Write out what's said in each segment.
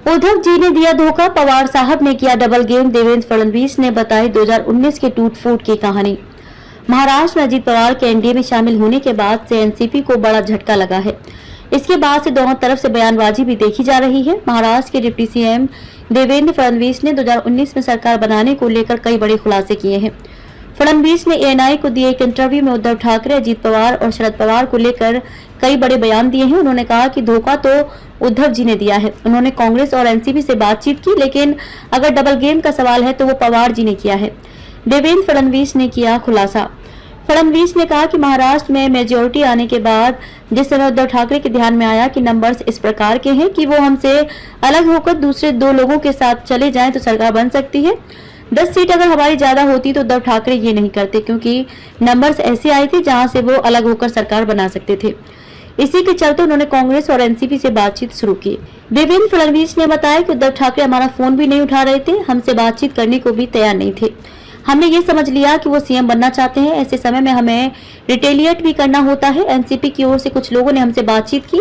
उद्धव जी ने दिया धोखा, पवार साहब ने किया डबल गेम, देवेंद्र फडणवीस ने बताई 2019 के टूट फूट की कहानी। महाराष्ट्र में अजीत पवार के एनडीए में शामिल होने के बाद से एनसीपी को बड़ा झटका लगा है। इसके बाद से दोनों तरफ से बयानबाजी भी देखी जा रही है। महाराष्ट्र के डिप्टी सीएम देवेंद्र फडणवीस ने 2019 में सरकार बनाने को लेकर कई बड़े खुलासे किए हैं। फडणवीस ने एएनआई को दिए एक इंटरव्यू में उद्धव ठाकरे, अजीत पवार और शरद पवार को लेकर कई बड़े बयान दिए हैं। उन्होंने कहा कि धोखा तो उद्धव जी ने दिया है। उन्होंने कांग्रेस और एनसीपी से बातचीत की, लेकिन अगर डबल गेम का सवाल है तो वो पवार जी ने किया है। देवेंद्र फडणवीस ने किया खुलासा। फडणवीस ने कहा कि महाराष्ट्र में मेजोरिटी आने के बाद जिस समय उद्धव ठाकरे के ध्यान में आया कि नंबर्स इस प्रकार के हैं कि वो हमसे अलग होकर दूसरे दो लोगों के साथ चले जाएं तो सरकार बन सकती है। 10 सीट अगर हमारी ज्यादा होती तो उद्धव ठाकरे ये नहीं करते, क्योंकि नंबर्स ऐसे आए थे जहां से वो अलग होकर सरकार बना सकते थे। इसी के चलते उन्होंने कांग्रेस और एनसीपी से बातचीत शुरू की। देवेंद्र फडणवीस ने बताया कि उद्धव ठाकरे हमारा फोन भी नहीं उठा रहे थे, हमसे बातचीत करने को भी तैयार नहीं थे। हमने ये समझ लिया कि वो सीएम बनना चाहते हैं। ऐसे समय में हमें रिटेलिएट भी करना होता है। एनसीपी की ओर से कुछ लोगों ने हमसे बातचीत की।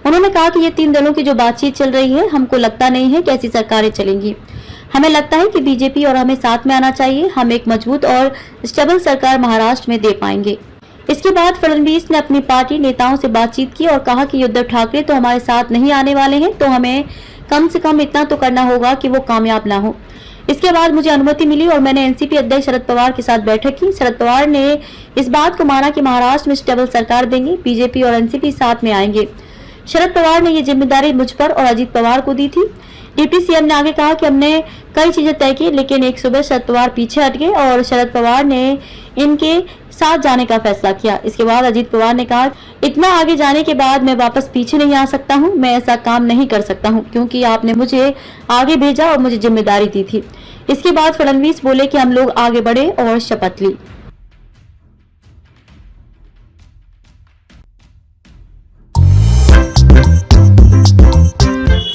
उन्होंने कहा कि ये 3 दलों की जो बातचीत चल रही है, हमको लगता नहीं है कि ऐसी सरकारें चलेंगी। हमें लगता है कि बीजेपी और हमें साथ में आना चाहिए। हम एक मजबूत और स्टेबल सरकार महाराष्ट्र में दे पाएंगे। इसके बाद फडणवीस ने अपनी पार्टी नेताओं से बातचीत की और कहा कि उद्धव ठाकरे तो हमारे साथ नहीं आने वाले हैं, तो हमें कम से कम इतना तो करना होगा कि वो कामयाब ना हो। इसके बाद मुझे अनुमति मिली और मैंने एनसीपी अध्यक्ष शरद पवार के साथ बैठक की। शरद पवार ने इस बात को माना कि महाराष्ट्र में स्टेबल सरकार देंगे, बीजेपी और एनसीपी साथ में आएंगे। शरद पवार ने ये जिम्मेदारी मुझ पर और अजीत पवार को दी थी। डिप्टी सीएम ने आगे कहा कि हमने कई चीजें तय की, लेकिन एक सुबह शरद पवार पीछे हट गए और शरद पवार ने इनके साथ जाने का फैसला किया। इसके बाद अजीत पवार ने कहा, इतना आगे जाने के बाद मैं वापस पीछे नहीं आ सकता हूं, मैं ऐसा काम नहीं कर सकता हूं, क्योंकि आपने मुझे आगे भेजा और मुझे जिम्मेदारी दी थी। इसके बाद फडणवीस बोले कि हम लोग आगे बढ़े और शपथ ली।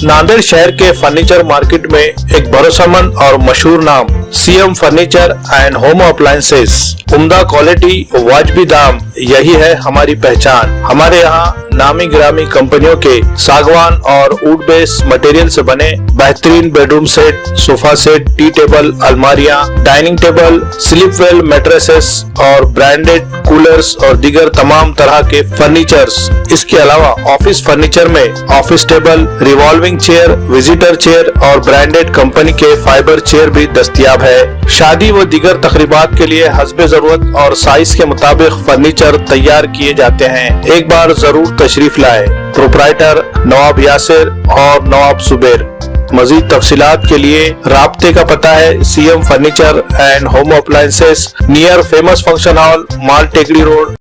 नांदेड़ शहर के फर्नीचर मार्केट में एक भरोसेमंद और मशहूर नाम CM furniture and home appliances. उम्दा क्वालिटी, वाजबी दाम, यही है हमारी पहचान। हमारे यहाँ नामी गिरामी कंपनियों के सागवान और वुड बेस मटेरियल से बने बेहतरीन bedroom set, sofa set, tea table, अलमारियाँ, dining table, sleep well mattresses और ब्रांडेड कूलर्स और दीगर तमाम तरह के फर्नीचर्स। इसके अलावा ऑफिस फर्नीचर में office table, revolving chair, visitor chair और ब्रांडेड कंपनी के फाइबर चेयर भी दस्तयाब है। शादी व दीगर तकरीबात के लिए हस्बे जरूरत और साइज के मुताबिक फर्नीचर तैयार किए जाते हैं। एक बार जरूर तशरीफ लाए। प्रोप्राइटर नवाब यासिर और नवाब सुबेर। मजीद तफसीलात के लिए राब्ते का पता है CM furniture and home appliances, near famous function hall, माल टेकड़ी रोड।